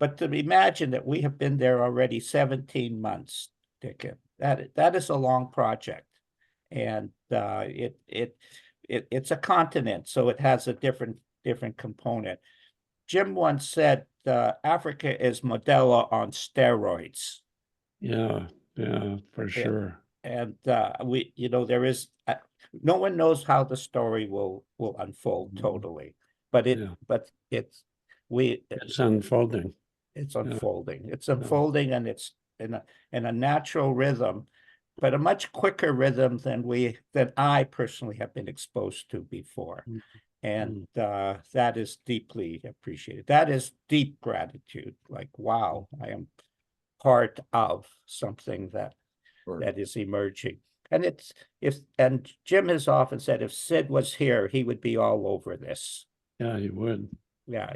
But to imagine that we have been there already 17 months, Dicken, that is a long project. And it's a continent, so it has a different component. Jim once said Africa is Modelo on steroids. Yeah, for sure. And there is no one knows how the story will unfold totally, but it's unfolding. It's unfolding. It's unfolding, and it's in a natural rhythm, but a much quicker rhythm than I personally have been exposed to before. And that is deeply appreciated. That is deep gratitude. Like, wow, I am part of something that is emerging. And and Jim has often said, if Sid was here, he would be all over this. Yeah, he would. Yeah.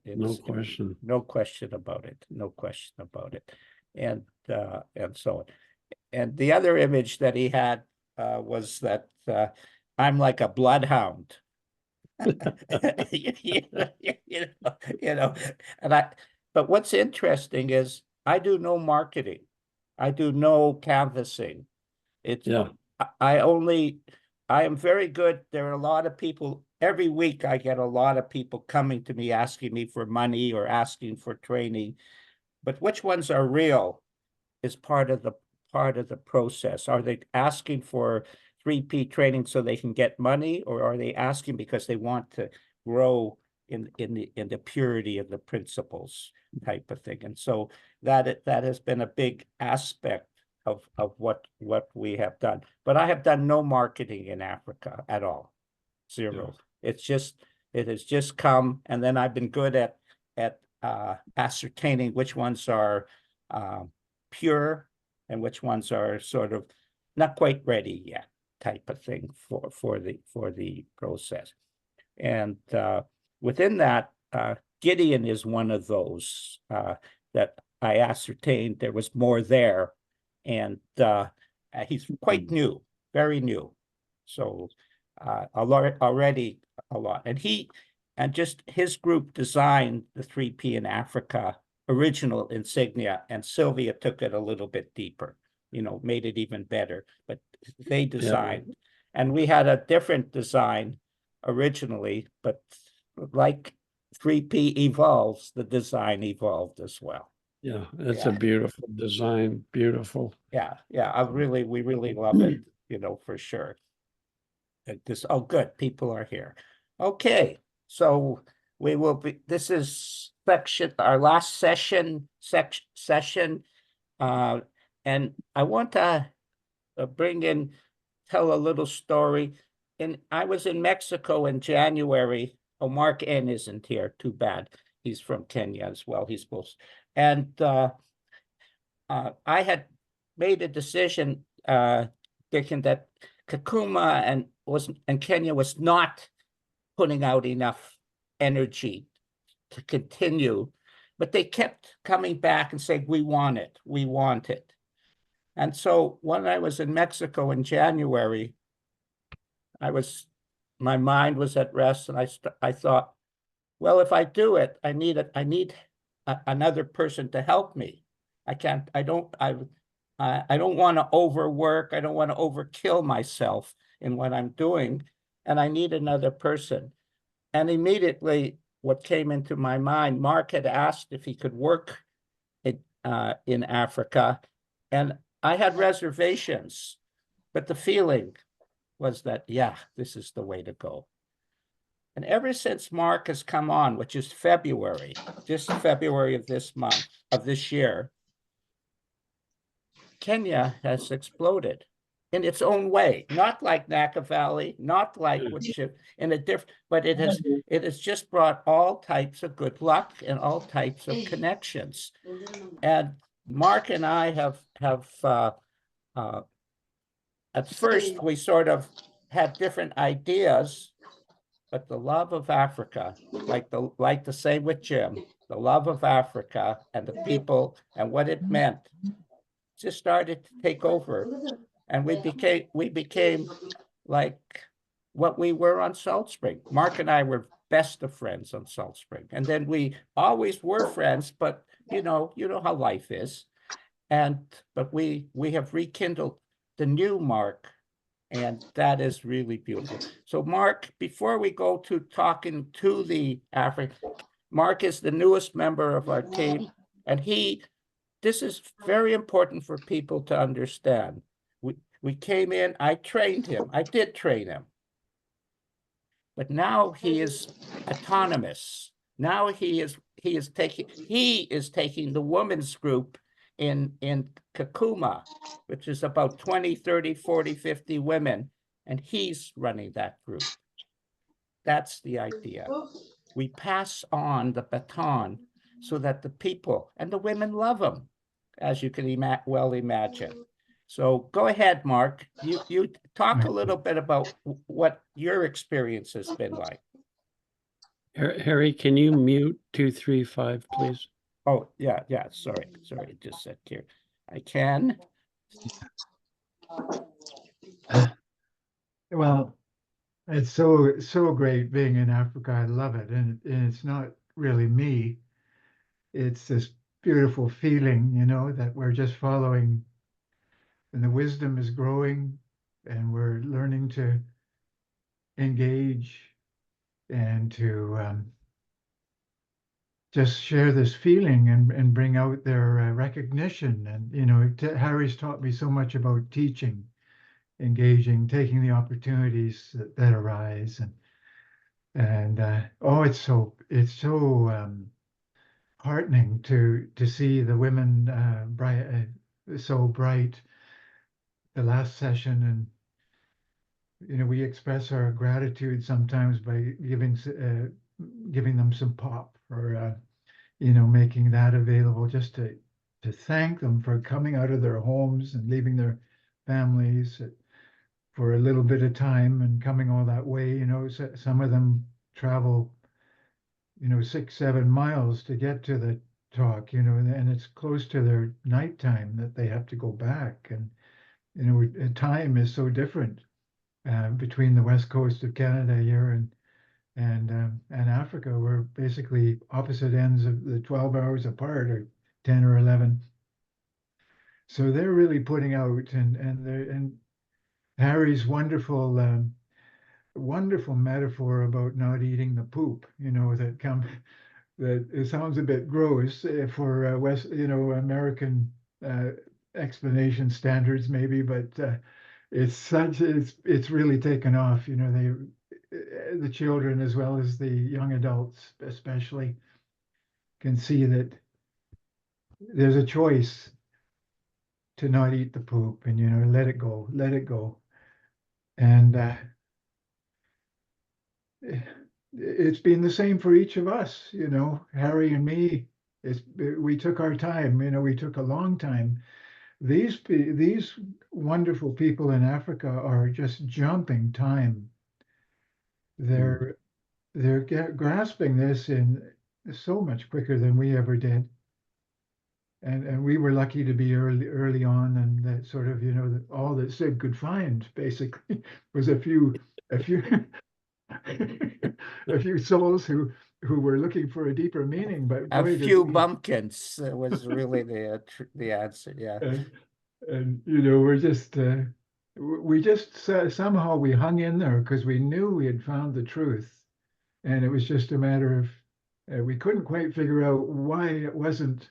No question. No question about it. No question about it. And so, and the other image that he had was that I'm like a bloodhound. But what's interesting is I do no marketing. I do no canvassing. I am very good. There are a lot of people every week. I get a lot of people coming to me asking me for money or asking for training, but which ones are real is part of the process. Are they asking for 3P training so they can get money, or are they asking because they want to grow in the purity of the principles type of thing? And so that has been a big aspect of what we have done. But I have done no marketing in Africa at all. Zero. Yeah. It has just come, and then I've been good at ascertaining which ones are pure and which ones are sort of not quite ready yet, type of thing for the process. And within that, Gideon is one of those that I ascertained there was more there, and he's quite new, very new. So already a lot, and just his group designed the 3P in Africa original insignia, and Sylvia took it a little bit deeper, made it even better, but they designed. And we had a different design originally, but like 3P evolves, the design evolved as well. Yeah, it's a beautiful design, beautiful. Yeah, we really love it, for sure. Oh, good, people are here. Okay, so we will be, this is our last session, and I want to tell a little story. I was in Mexico in January. Oh, Mark N isn't here, too bad. He's from Kenya as well, he's supposed. And I had made a decision, Dicken, that Kakuma and Kenya was not putting out enough energy to continue, but they kept coming back and saying, we want it. And so when I was in Mexico in January, my mind was at rest, and I thought, well, if I do it, I need another person to help me. I don't want to overwork. I don't want to overkill myself in what I'm doing, and I need another person. And immediately, what came into my mind, Mark had asked if he could work in Africa, and I had reservations, but the feeling was that, yeah, this is the way to go. And ever since Mark has come on, which is February of this month, of this year, Kenya has exploded in its own way, not like Nakivale, not like in a different, but it has just brought all types of good luck and all types of connections. And Mark and I have at first we sort of had different ideas, but the love of Africa, like the same with Jim, the love of Africa and the people and what it meant, just started to take over, and we became like what we were on Salt Spring. Mark and I were best of friends on Salt Spring. And then we always were friends, but you know how life is. But we have rekindled the new Mark, and that is really beautiful. So Mark, before we go to talking to the African, Mark is the newest member of our team, and this is very important for people to understand. We came in, I trained him, I did train him, but now he is autonomous. Now he is taking the women's group in Kakuma, which is about 20, 30, 40, 50 women, and he's running that group. That's the idea. We pass on the baton so that the people and the women love him, as you can well imagine. So go ahead, Mark. You talk a little bit about what your experience has been like. Harry, can you mute 235, please? Oh, yeah. Sorry. Just said here. I can. Well, it's so great being in Africa. I love it, and it's not really me. It's this beautiful feeling, that we're just following, and the wisdom is growing, and we're learning to engage and to just share this feeling and bring out their recognition. And Harry's taught me so much about teaching, engaging, taking the opportunities that arise, and oh, it's so heartening to see the women so bright. The last session, and we express our gratitude sometimes by giving them some pop, or making that available, just to thank them for coming out of their homes and leaving their families for a little bit of time and coming all that way. Some of them travel 6-7 miles to get to the talk, and it's close to their nighttime that they have to go back. And time is so different between the west coast of Canada here and Africa. We're basically opposite ends of the 12 hours apart, or 10 or 11. So they're really putting out, and Harry's wonderful metaphor about not eating the poop, that it sounds a bit gross for West, American explanation standards maybe, but it's really taken off. The children, as well as the young adults especially, can see that there's a choice to not eat the poop, and let it go. And it's been the same for each of us. Harry and me. We took our time. We took a long time. These wonderful people in Africa are just jumping time. They're grasping this in so much quicker than we ever did. And we were lucky to be early on, and that sort of, all that Sid could find basically was a few a few souls who were looking for a deeper meaning. But A boy, few bumpkins was really the answer. Yeah. And we just somehow we hung in there because we knew we had found the truth, and it was just a matter of we couldn't quite figure out why it wasn't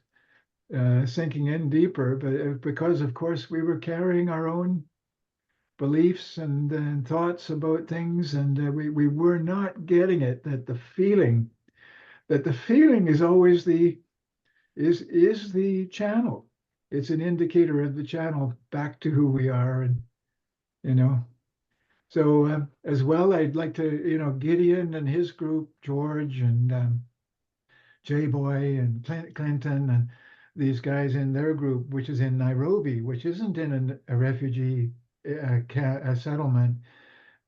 sinking in deeper, but because of course we were carrying our own beliefs and thoughts about things, and we were not getting it, that the feeling is always is the channel. It's an indicator of the channel back to who we are. And so as well, I'd like to, Gideon and his group, George and J Boy and Clinton, and these guys in their group, which is in Nairobi, which isn't in a refugee a settlement.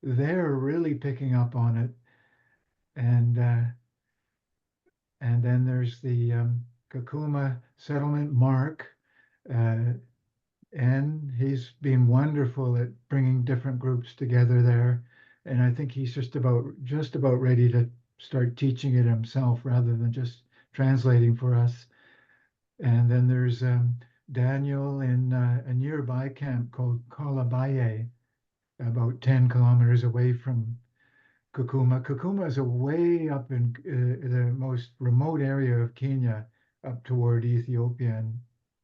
They're really picking up on it. And then there's the Kakuma settlement, Mark, and he's been wonderful at bringing different groups together there. And I think he's just about ready to start teaching it himself rather than just translating for us. And then there's Daniel in a nearby camp called Kalabaye, about 10 kilometers away from Kakuma. Kakuma is way up in the most remote area of Kenya, up toward Ethiopia and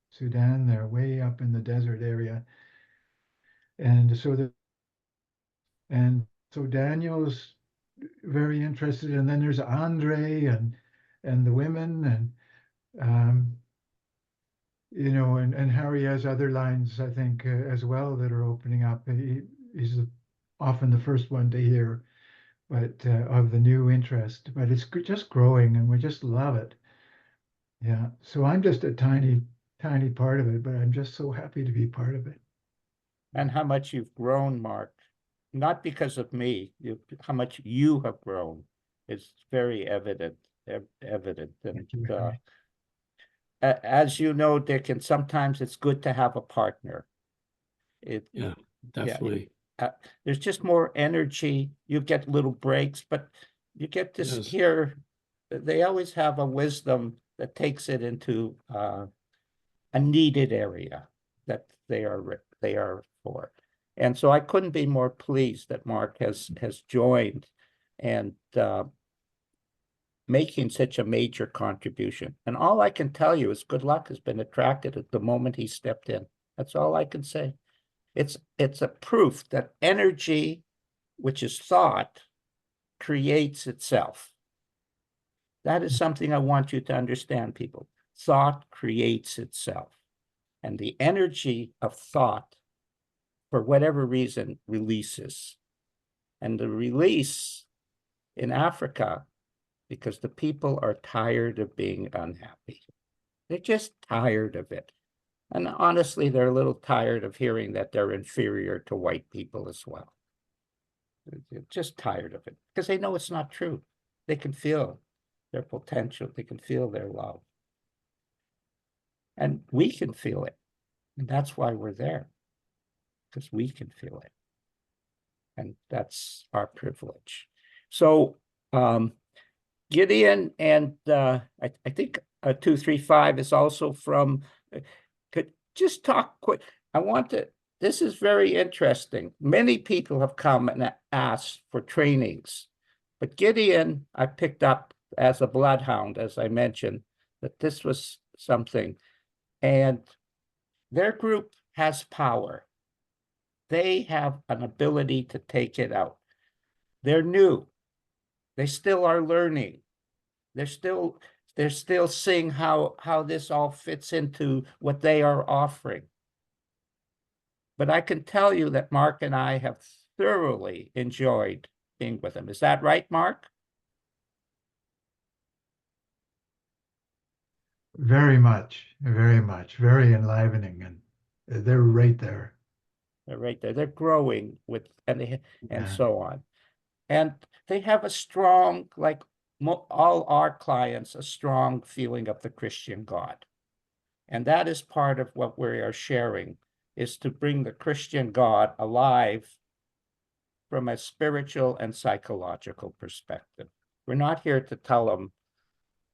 Sudan there, way up in the desert area. And so Daniel's very interested, and then there's Andre and the women, and and Harry has other lines, I think, as well, that are opening up. He's often the first one to hear, but of the new interest. But it's just growing, and we just love it. Yeah. So I'm just a tiny, tiny part of it, but I'm just so happy to be part of it. And how much you've grown, Mark. Not because of me, how much you have grown. It's very evident. And as you know, Dick, and sometimes it's good to have a partner. Yeah, definitely. There's just more energy. You get little breaks, but you get to hear. They always have a wisdom that takes it into a needed area that they are for. And so I couldn't be more pleased that Mark has joined and making such a major contribution. And all I can tell you is good luck has been attracted at the moment he stepped in. That's all I can say. It's a proof that energy, which is thought, creates itself. That is something I want you to understand, people. Thought creates itself. And the energy of thought, for whatever reason, releases. And the release in Africa, because the people are tired of being unhappy. They're just tired of it. And honestly, they're a little tired of hearing that they're inferior to white people as well. They're just tired of it because they know it's not true. They can feel their potential. They can feel their love. And we can feel it. And that's why we're there, because we can feel it. And that's our privilege. So Gideon and I think 235 is also from, could just talk quick. This is very interesting. Many people have come and asked for trainings, but Gideon, I picked up as a bloodhound, as I mentioned, that this was something. And their group has power. They have an ability to take it out. They're new. They still are learning. They're still seeing how this all fits into what they are offering. But I can tell you that Mark and I have thoroughly enjoyed being with them. Is that right, Mark? Very much, very enlivening, and they're right there. They're right there. They're growing with and so on. And they have a strong, like all our clients, a strong feeling of the Christian God. And that is part of what we are sharing, is to bring the Christian God alive from a spiritual and psychological perspective. We're not here to tell them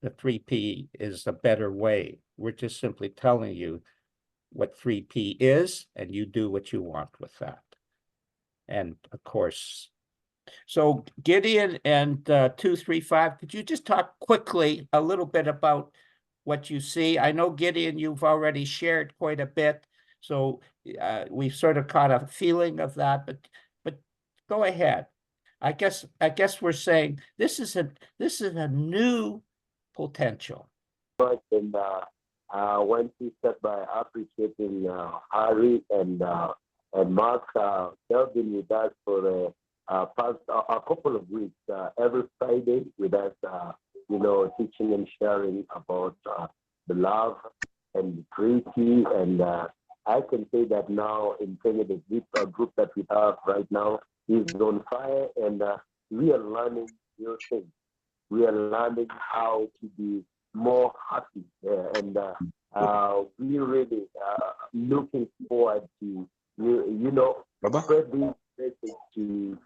the 3P is a better way. We're just simply telling you what 3P is, and you do what you want with that. And of course, so Gideon and 235, could you just talk quickly a little bit about what you see? I know, Gideon, you've already shared quite a bit, so we've sort of caught a feeling of that, but go ahead. I guess we're saying this is a new potential. And when he said by appreciating Harry and Mark, they've been with us for past a couple of weeks, every Friday with us, teaching and sharing about the love and purity. And I can say that now in Kenya, the group that we have right now is on fire, and we are learning new things. We are learning how to be more happy, and we really looking forward to spread this message to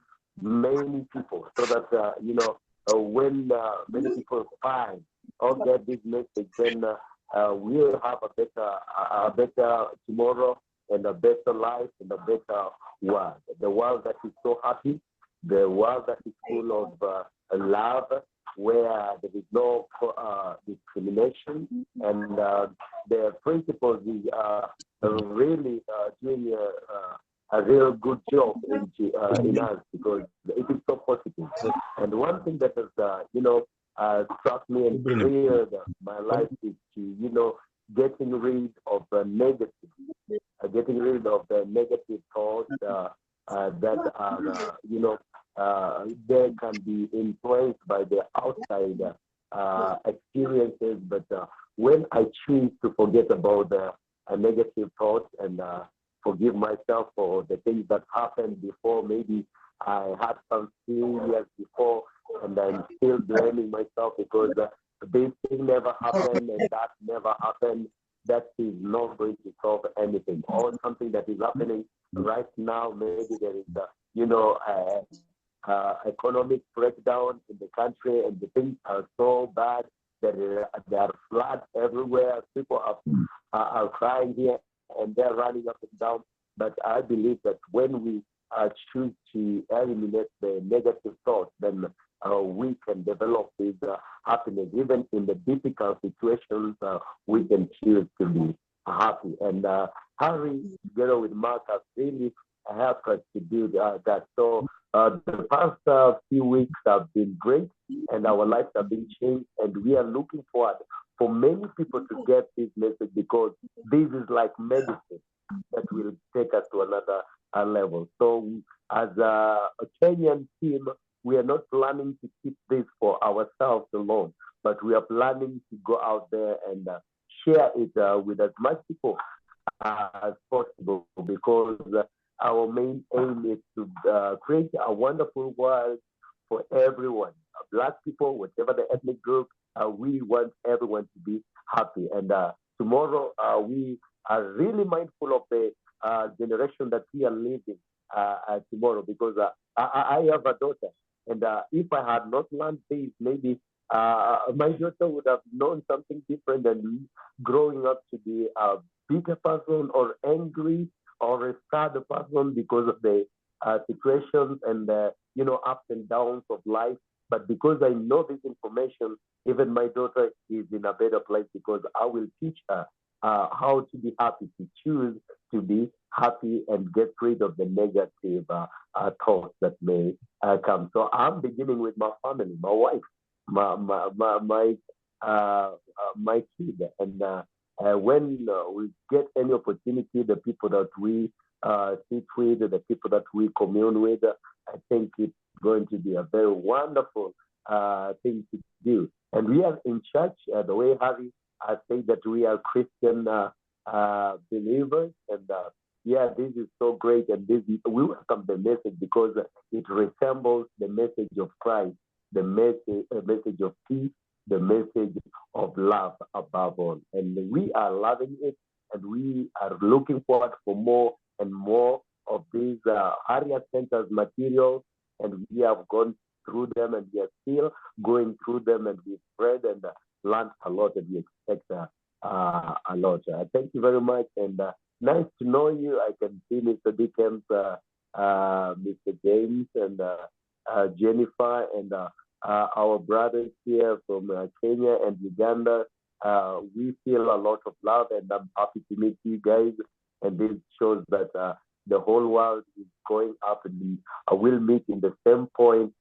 many people, so that when message, then we'll have a better tomorrow and a better life and a better world. The world that is so happy, the world that is full of love, where there is no discrimination, and the principles is really doing a real good job in us, because it is so positive. And one thing that has struck me and cleared my life is to getting rid of the negative, thoughts that are they can be influenced by the outside experiences. But when I choose to forget about the negative thoughts and forgive myself for the things that happened before, maybe I had some failures before, and I'm still blaming myself because this thing never happened and that never happened. That is not going to solve anything. Or something that is happening right now, maybe there is economic breakdown in the country, and the things are so bad that there are floods everywhere. People are crying here and they're running up and down. But I believe that when we choose to eliminate the negative thoughts, then we can develop this happiness. Even in the difficult situations, we can choose to be happy. And Harry, together with Mark, has really helped us to do that. So the past few weeks have been great, and our lives have been changed, and we are looking forward for many people to get this message, because this is like medicine that will take us to another level. So as a Kenyan team, we are not planning to keep this for ourselves alone, but we are planning to go out there and share it with as much people as possible, because our main aim is to create a wonderful world for everyone. Black people, whatever the ethnic group, we want everyone to be happy. And tomorrow, we are really mindful of the generation that we are living tomorrow, because I have a daughter, and if I had not learned this, maybe my daughter would have known something different than growing up to be a bitter person or angry or a sad person because of the situations and the ups and downs of life. But because I know this information, even my daughter is in a better place, because I will teach her how to be happy, to choose to be happy and get rid of the negative thoughts that may come. So I'm beginning with my family, my wife, my kid, and when we get any opportunity, the people that we sit with, the people that we commune with, I think it's going to be a very wonderful thing to do. And we are in church, the way Harry said that we are Christian believers, and this is so great. And we welcome the message because it resembles the message of Christ, the message of peace, the message of love above all. And we are loving it, and we are looking forward for more and more of these Harriet Center's materials. And we have gone through them, and we are still going through them, and we've read and learned a lot, and we expect a lot. Thank you very much, and nice to know you. I can see Mr. Dickens, Mr. James, and Jennifer, and our brothers here from Kenya and Uganda. We feel a lot of love, and I'm happy to meet you guys. And this shows that the whole world is going up, and we'll meet in the same point.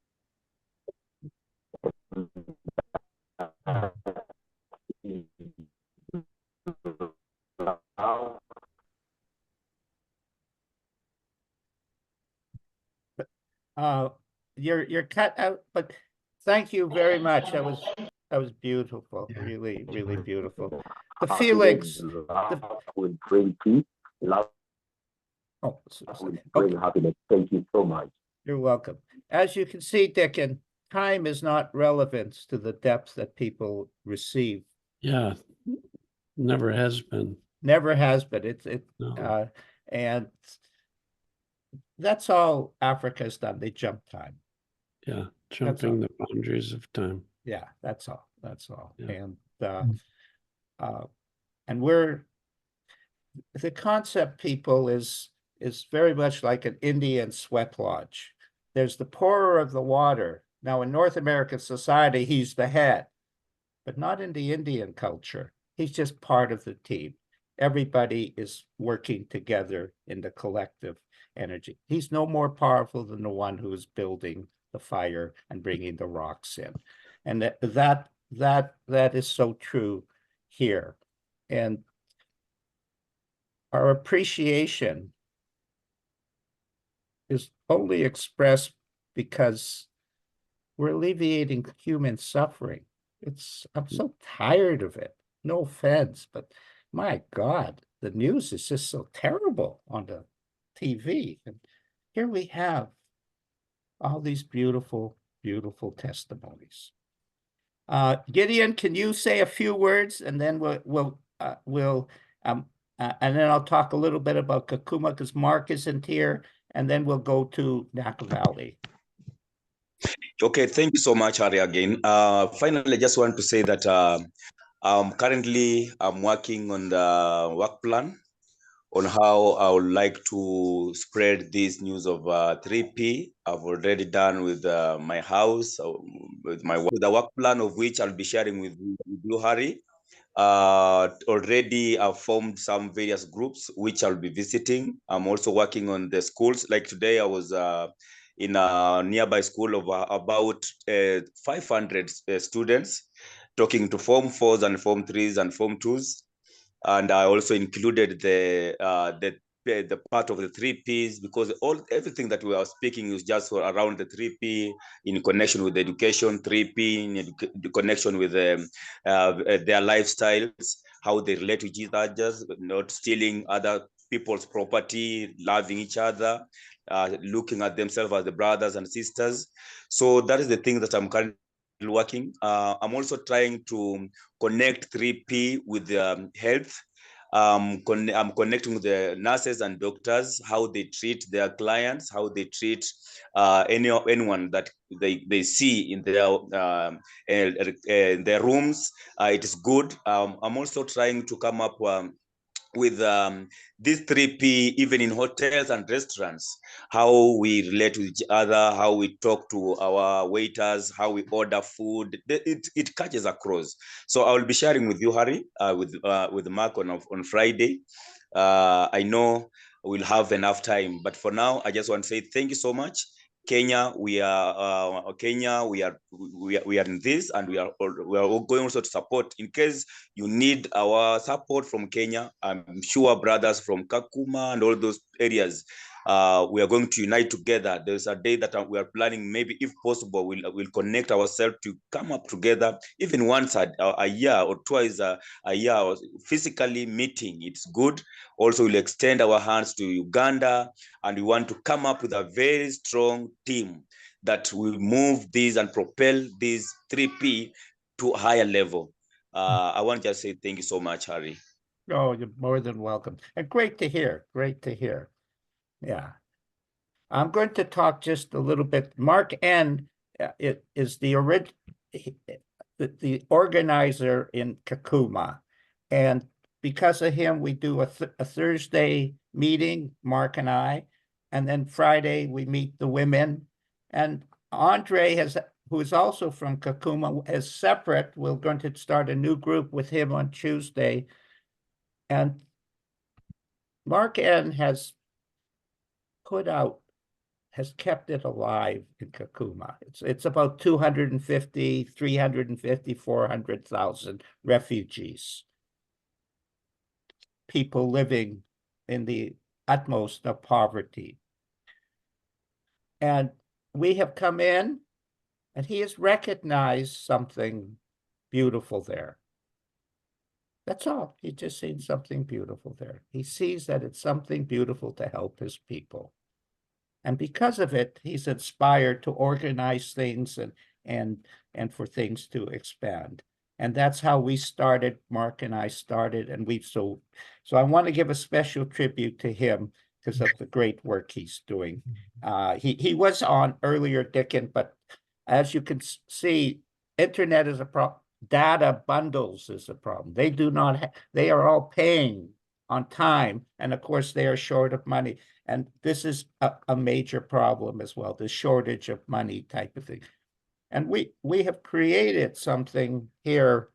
You're cut out, but thank you very much. That was beautiful. Yeah. Really, really beautiful. The feelings. Will bring peace. Love Oh, will bring happiness. Thank you so much. you're welcome. As you can see, Dicken, time is not relevant to the depth that people receive. Yeah, never has been. Never has been. No. And that's all Africa's done. They jump time. Yeah, jumping the boundaries of time. Yeah, that's all. That's all. Yeah. And and the concept, people, is very much like an Indian sweat lodge. There's the pourer of the water. Now, in North American society, he's the head, but not in the Indian culture. He's just part of the team. Everybody is working together in the collective energy. He's no more powerful than the one who is building the fire and bringing the rocks in. And that is so true here. And our appreciation is only expressed because we're alleviating human suffering. I'm so tired of it. No offense, but my God, the news is just so terrible on the TV. And here we have all these beautiful, beautiful testimonies. Gideon, can you say a few words, and then and then I'll talk a little bit about Kakuma because Mark isn't here, and then we'll go to Nakivale. Okay, thank you so much, Harry, again. Finally, I just want to say that currently I'm working on the work plan on how I would like to spread this news of 3P. I've already done with my house, with the work plan of which I'll be sharing with you, Harry. Already I've formed some various groups which I'll be visiting. I'm also working on the schools. Like today, I was in a nearby school of about 500 students, talking to Form 4s and Form 3s and Form 2s. And I also included the part of the 3Ps, because everything that we are speaking is just around the 3P in connection with education, 3P in connection with their lifestyles, how they relate to each other, not stealing other people's property, loving each other, looking at themselves as the brothers and sisters. So that is the thing that I'm currently working. I'm also trying to connect 3P with health. I'm connecting with the nurses and doctors, how they treat their clients, how they treat anyone that they see in their rooms. It is good. I'm also trying to come up with this 3P, even in hotels and restaurants, how we relate with each other, how we talk to our waiters, how we order food. It catches across. So I will be sharing with you, Harry, with Mark on Friday. I know we'll have enough time, but for now, I just want to say thank you so much. Kenya, we are in this, and we are going also to support in case you need our support from Kenya. I'm sure brothers from Kakuma and all those areas, we are going to unite together. There's a day that we are planning, maybe if possible, we'll connect ourselves to come up together, even once a year or twice a year, or physically meeting. It's good. Also, we'll extend our hands to Uganda, and we want to come up with a very strong team that will move this and propel this 3P to a higher level. I want to just say thank you so much, Harry. Oh, you're more than welcome. And great to hear. Great to hear. Yeah. I'm going to talk just a little bit. Mark N. is the organizer in Kakuma. And because of him, we do a Thursday meeting, Mark and I, and then Friday we meet the women. And Andre who is also from Kakuma, is separate. We're going to start a new group with him on Tuesday. And Mark N. has kept it alive in Kakuma. It's about 250, 350, 400,000 refugees. People living in the utmost of poverty. And we have come in, and he has recognized something beautiful there. That's all. He's just seen something beautiful there. He sees that it's something beautiful to help his people. And because of it, he's inspired to organize things and for things to expand. And that's how we started. Mark and I started, and so I want to give a special tribute to him because of the great work he's doing. He was on earlier, Dicken, but as you can see, internet is a data bundles is a problem. They do not, they are all paying on time. And of course, they are short of money. And this is a major problem as well, the shortage of money type of thing. And we have created something here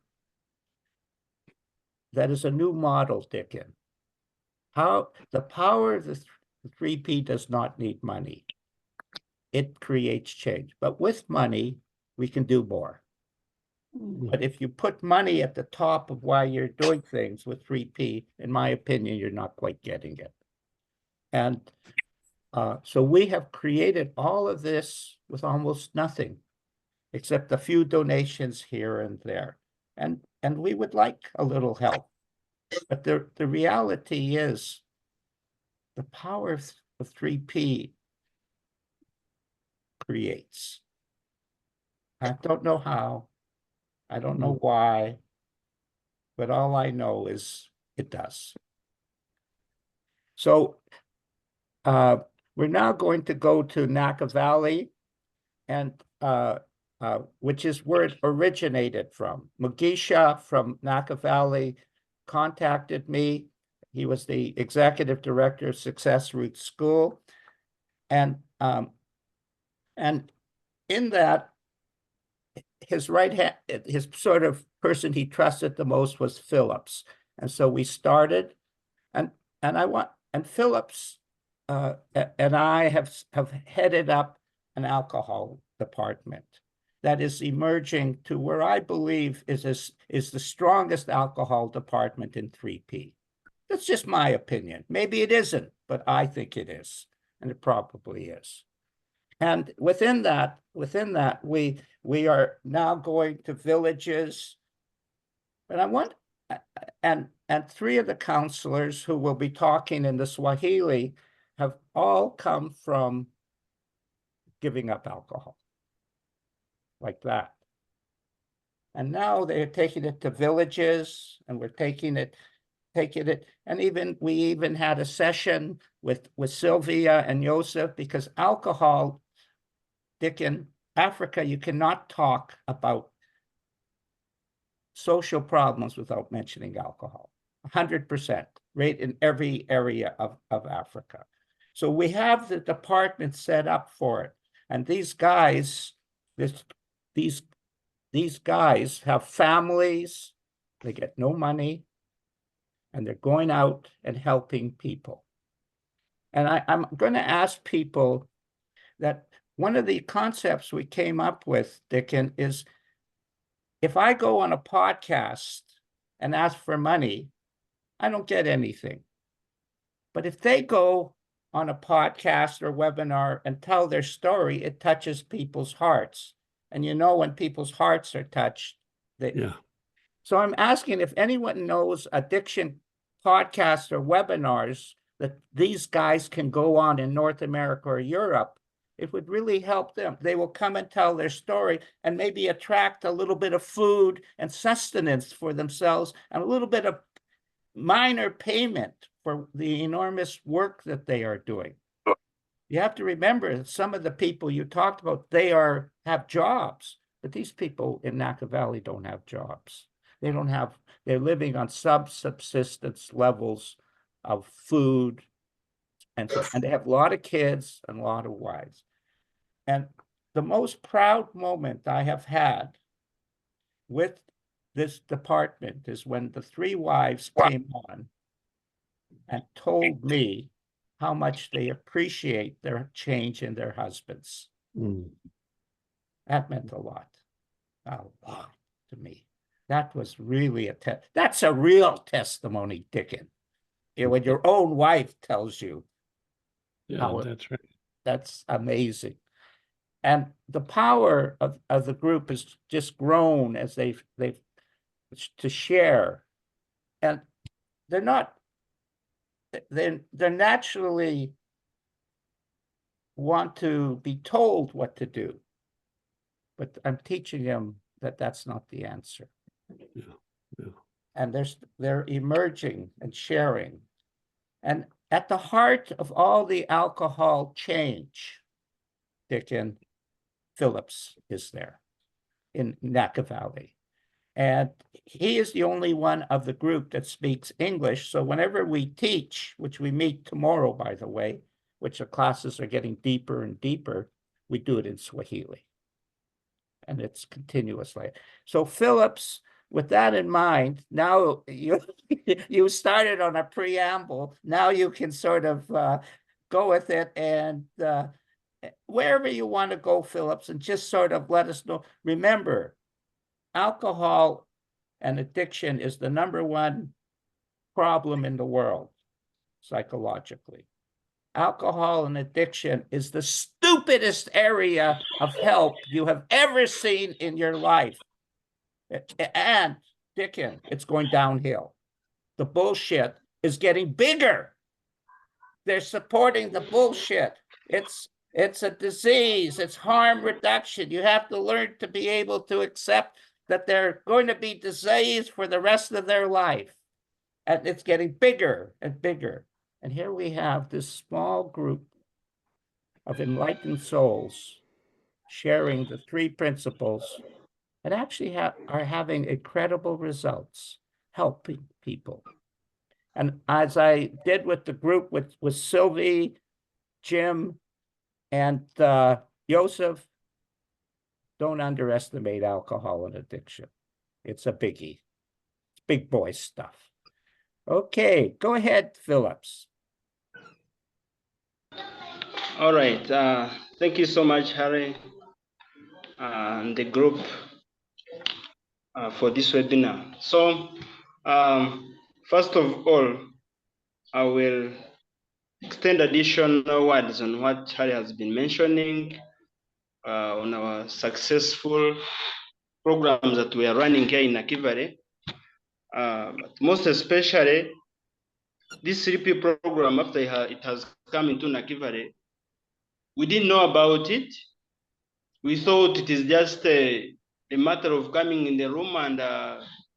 that is a new model, Dicken. How the power of the 3P does not need money. It creates change. But with money, we can do more. But if you put money at the top of why you're doing things with 3P, in my opinion, you're not quite getting it. And so we have created all of this with almost nothing, except a few donations here and there. And we would like a little help. But the reality is the power of 3P creates. I don't know how. I don't know why. But all I know is it does. So we're now going to go to Nakivale, and which is where it originated from. Mugisha from Nakivale contacted me. He was the executive director of Success Root School. And in that, his right hand, his sort of person he trusted the most was Phillips. And so we started, and Phillips and I have headed up an alcohol department that is emerging to where I believe is the strongest alcohol department in 3P. That's just my opinion. Maybe it isn't, but I think it is, and it probably is. And within that, we are now going to villages. And I want, and three of the counselors who will be talking in the Swahili have all come from giving up alcohol, like that. And now they're taking it to villages, and we're taking it, and we even had a session with Sylvia and Joseph, because alcohol, Dicken, Africa, you cannot talk about social problems without mentioning alcohol. 100%, right, in every area of Africa. So we have the department set up for it. And these guys, these guys have families, they get no money, and they're going out and helping people. And I'm going to ask people that one of the concepts we came up with, Dicken, is if I go on a podcast and ask for money, I don't get anything. But if they go on a podcast or webinar and tell their story, it touches people's hearts. And you know, when people's hearts are touched, Yeah. So I'm asking if anyone knows addiction podcasts or webinars that these guys can go on in North America or Europe, it would really help them. They will come and tell their story and maybe attract a little bit of food and sustenance for themselves and a little bit of minor payment for the enormous work that they are doing. You have to remember that some of the people you talked about, they have jobs, but these people in Nakivale don't have jobs. They're living on subsistence levels of food. And they have a lot of kids and a lot of wives. And the most proud moment I have had with this department is when the three wives came on and told me how much they appreciate their change in their husbands. That meant a lot to me. That was really that's a real testimony, Dicken. When your own wife tells you. Yeah, that's right. That's amazing. And the power of the group has just grown as they've to share. And they're naturally want to be told what to do. But I'm teaching them that that's not the answer. Yeah. And they're emerging and sharing. And at the heart of all the alcohol change, Dicken, Phillips is there in Nakivale. And he is the only one of the group that speaks English. So whenever we teach, which we meet tomorrow, by the way, which the classes are getting deeper and deeper, we do it in Swahili. And it's continuously. So Phillips, with that in mind, now you started on a preamble. Now you can sort of go with it, and wherever you want to go, Phillips, and just sort of let us know. Remember, alcohol and addiction is the #1 problem in the world, psychologically. Alcohol and addiction is the stupidest area of help you have ever seen in your life. And Dicken, it's going downhill. The bullshit is getting bigger. They're supporting the bullshit. It's a disease. It's harm reduction. You have to learn to be able to accept that they're going to be diseased for the rest of their life. And it's getting bigger and bigger. And here we have this small group of enlightened souls sharing the 3 principles and actually are having incredible results, helping people. And as I did with the group with Sylvie, Jim, and Joseph, don't underestimate alcohol and addiction. It's a biggie. It's big boy stuff. Okay, go ahead, Phillips. All right. Thank you so much, Harry, and the group for this webinar. So, first of all, I will extend additional words on what Harry has been mentioning on our successful programs that we are running here in Nakivale. Most especially, this 3P program, after it has come into Nakivale, we didn't know about it. We thought it is just a matter of coming in the room and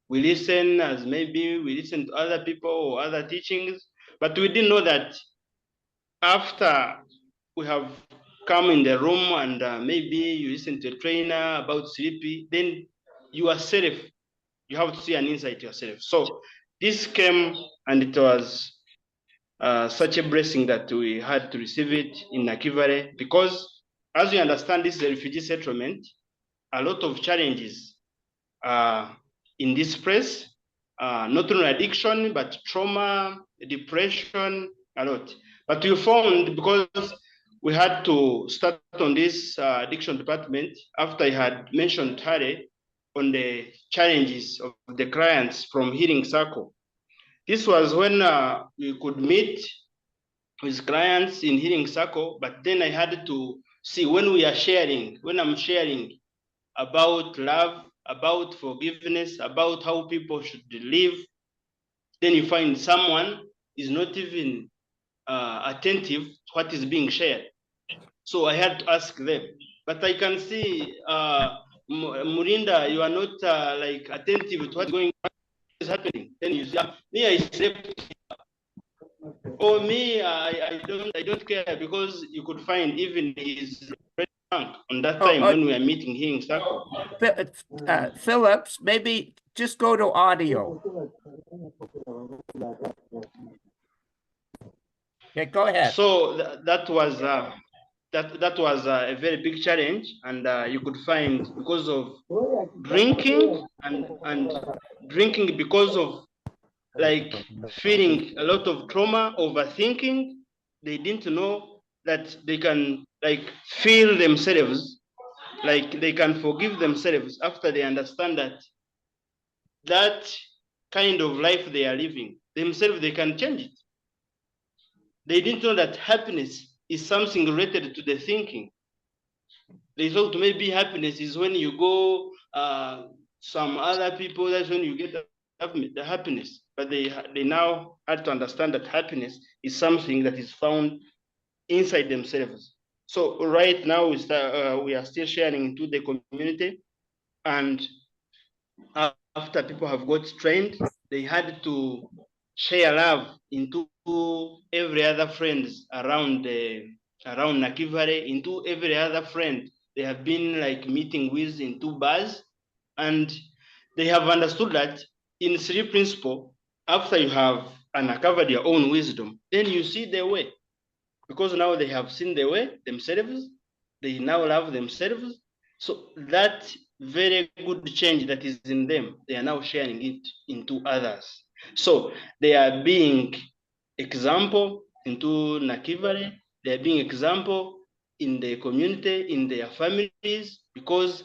we listen, as maybe we listen to other people or other teachings, but we didn't know that after we have come in the room and maybe you listen to a trainer about 3P, then yourself, you have to see an insight yourself. So this came and it was such a blessing that we had to receive it in Nakivale, because as you understand, this is a refugee settlement. A lot of challenges in this place, not only addiction, but trauma, depression, a lot. But we found, because we had to start on this addiction department after I had mentioned Harry on the challenges of the clients from Healing Circle. This was when we could meet with clients in Healing Circle, but then I had to see when I'm sharing about love, about forgiveness, about how people should live, then you find someone is not even attentive to what is being shared. So I had to ask them. But I can see, Murinda, you are not like attentive to what is happening. Then you say, me, I slept. Or me, I don't care, because you could find even his drunk on that time when we are meeting here in Circle. Phillips, maybe just go to audio. Okay, go ahead. So that was a very big challenge, and you could find, because of drinking and drinking because of like feeling a lot of trauma, overthinking, they didn't know that they can like feel themselves, like they can forgive themselves after they understand that kind of life they are living themselves, they can change it. They didn't know that happiness is something related to the thinking. They thought maybe happiness is when you go some other people, that's when you get the happiness. But they now had to understand that happiness is something that is found inside themselves. So right now we are still sharing into the community, and after people have got trained, they had to share love into every other friends around Nakivale, into every other friend they have been like meeting with in 2 bars, and they have understood that in three principle, after you have uncovered your own wisdom, then you see the way. Because now they have seen the way themselves, they now love themselves. So that very good change that is in them, they are now sharing it into others. So they are being example into Nakivale, they are being example in the community, in their families, because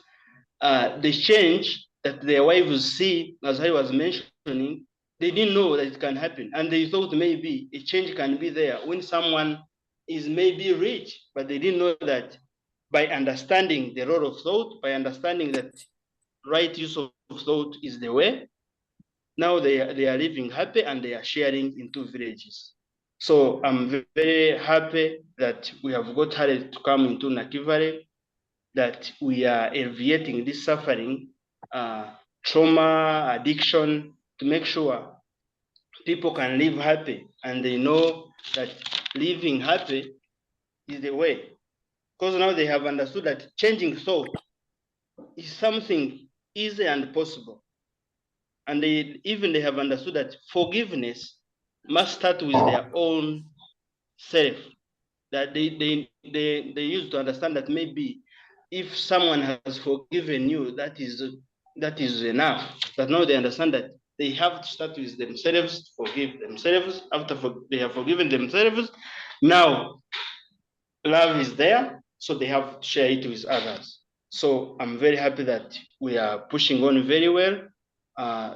the change that their wives see, as I was mentioning, they didn't know that it can happen. And they thought maybe a change can be there when someone is maybe rich, but they didn't know that by understanding the role of thought, by understanding that right use of thought is the way, now they are living happy and they are sharing into villages. So I'm very happy that we have got Harriet to come into Nakivale, that we are alleviating this suffering, trauma, addiction, to make sure people can live happy and they know that living happy is the way. Because now they have understood that changing thought is something easy and possible. And they have understood that forgiveness must start with their own self. That they used to understand that maybe if someone has forgiven you, that is enough. But now they understand that they have to start with themselves, forgive themselves. After they have forgiven themselves, now love is there, so they have to share it with others. So I'm very happy that we are pushing on very well.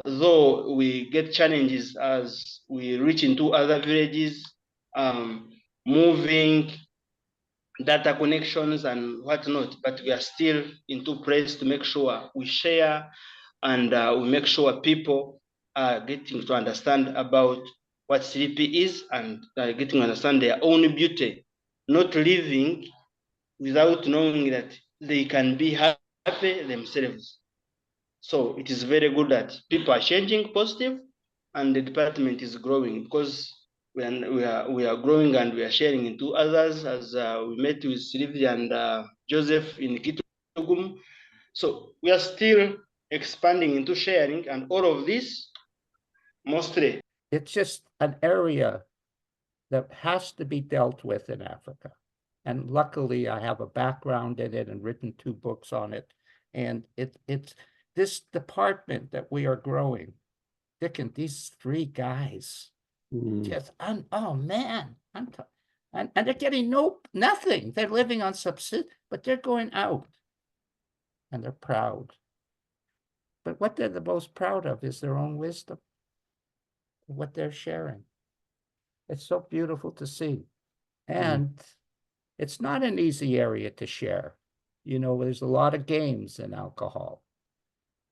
Though we get challenges as we reach into other villages, moving data connections and whatnot, but we are still into place to make sure we share and we make sure people are getting to understand about what CDP is and getting to understand their own beauty, not living without knowing that they can be happy themselves. So it is very good that people are changing positive and the department is growing, because we are growing and we are sharing into others, as we met with Sylvia and Joseph in Kitugum. So we are still expanding into sharing, and all of this mostly. It's just an area that has to be dealt with in Africa. And luckily, I have a background in it and written 2 books on it. And it's this department that we are growing. Dicken, these 3 guys, just, oh man, and they're getting nothing. They're living on subsist, but they're going out and they're proud. But what they're the most proud of is their own wisdom, what they're sharing. It's so beautiful to see. And it's not an easy area to share. You know, there's a lot of games in alcohol,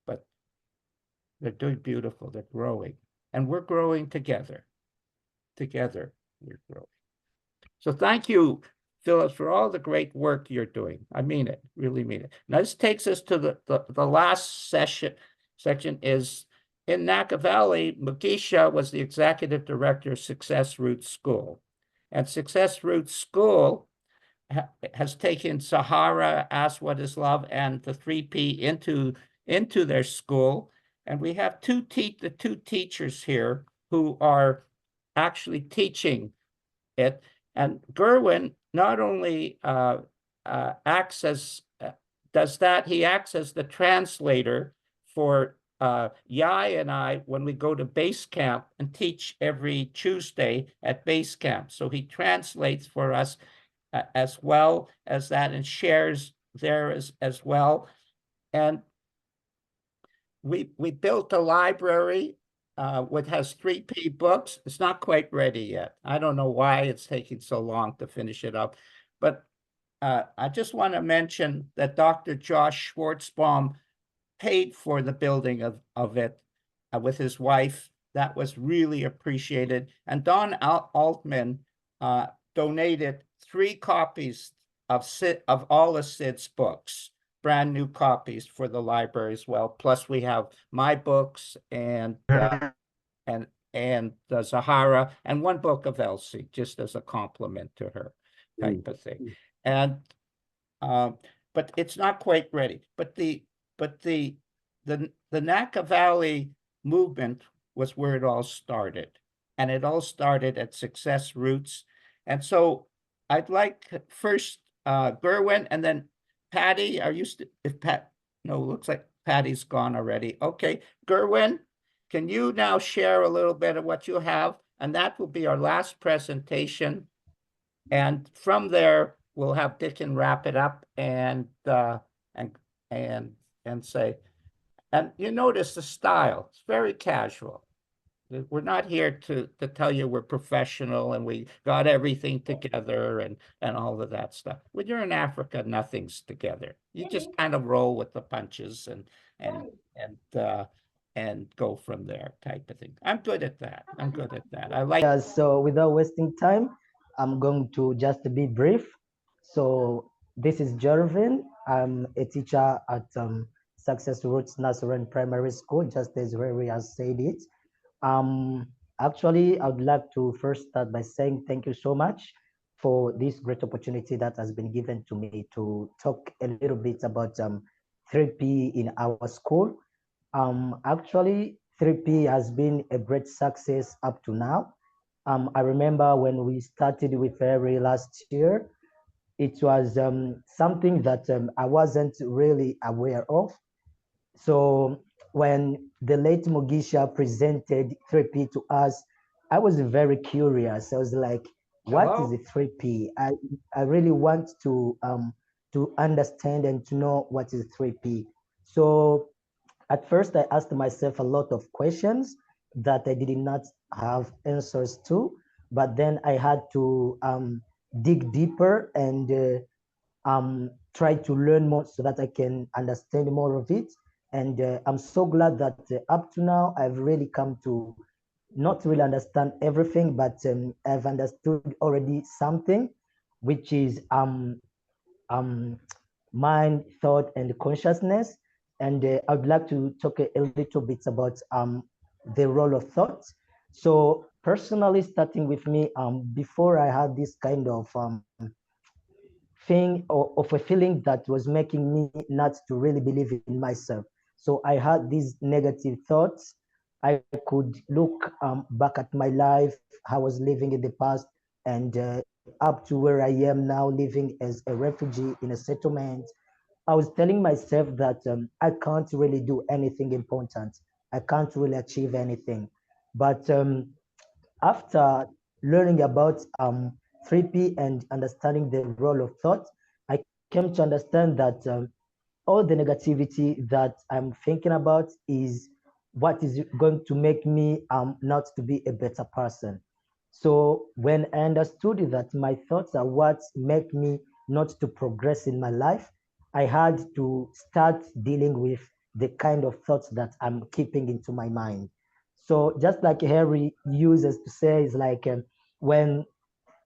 but they're doing beautiful. They're growing, and we're growing together. Together, we're growing. So thank you, Phillips, for all the great work you're doing. I mean it, really mean it. Now this takes us to the last section is in Nakivale. Mugisha was the executive director of Success Roots School. And Success Roots School has taken Sahara, Ask What Is Love, and the 3P into their school. And we have the two teachers here who are actually teaching it. And Gervin not only acts as, he acts as the translator for Yai and I when we go to base camp and teach every Tuesday at base camp. So he translates for us as well as that and shares there as well. And we built a library which has 3P books. It's not quite ready yet. I don't know why it's taking so long to finish it up, but I just want to mention that Dr. Josh Schwartzbaum paid for the building of it with his wife. That was really appreciated. And Don Altman donated 3 copies of all of Sid's books, brand new copies for the library as well. Plus we have my books and Zahara and 1 book of Elsie, just as a compliment to her type of thing. And but it's not quite ready. But the the Nakivale movement was where it all started. And it all started at Success Roots. And so I'd like first Gervin and then Pady. Are you still, if Pat, no, looks like Patty's gone already. Okay, Gervin, can you now share a little bit of what you have? And that will be our last presentation. And from there, we'll have Dicken wrap it up and say, and you notice the style, it's very casual. We're not here to tell you we're professional and we got everything together and all of that stuff. When you're in Africa, nothing's together. You just kind of roll with the punches and go from there, type of thing. I'm good at that. I'm good at that. I like. Yeah, so without wasting time, I'm going to just be brief. So this is Gervin. I'm a teacher at Success Roots Nazarene Primary School, just as Rary has said it. Actually, I would like to first start by saying thank you so much for this great opportunity that has been given to me to talk a little bit about 3P in our school. Actually, 3P has been a great success up to now. I remember when we started with Rary last year, it was something that I wasn't really aware of. So when the late Mugisha presented 3P to us, I was very curious. I was like, what is the 3P? I really want to understand and to know what is 3P. So at first I asked myself a lot of questions that I did not have answers to, but then I had to dig deeper and try to learn more so that I can understand more of it. And I'm so glad that up to now, I've really come to not really understand everything, but I've understood already something, which is mind, thought, and consciousness. And I would like to talk a little bit about the role of thought. So personally, starting with me, before I had this kind of thing or of a feeling that was making me not to really believe in myself. So I had these negative thoughts. I could look back at my life, how I was living in the past, and up to where I am now, living as a refugee in a settlement. I was telling myself that I can't really do anything important. I can't really achieve anything. But after learning about 3P and understanding the role of thought, I came to understand that all the negativity that I'm thinking about is what is going to make me not to be a better person. So when I understood that my thoughts are what make me not to progress in my life, I had to start dealing with the kind of thoughts that I'm keeping into my mind. So just like Harry uses to say, is like when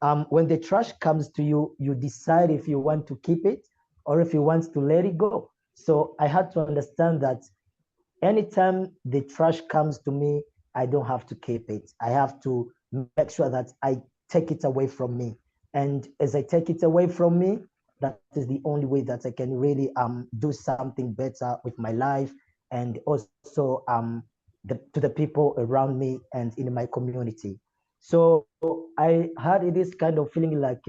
the trash comes to you, you decide if you want to keep it or if you want to let it go. So I had to understand that anytime the trash comes to me, I don't have to keep it. I have to make sure that I take it away from me. And as I take it away from me, that is the only way that I can really do something better with my life and also to the people around me and in my community. So I had this kind of feeling like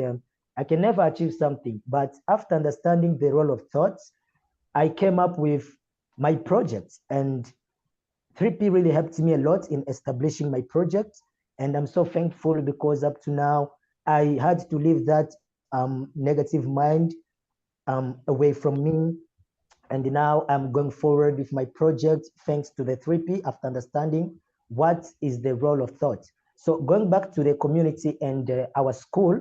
I can never achieve something. But after understanding the role of thoughts, I came up with my project, and 3P really helped me a lot in establishing my project. And I'm so thankful because up to now, I had to leave that negative mind away from me. And now I'm going forward with my project thanks to the 3P after understanding what is the role of thought. So going back to the community and our school,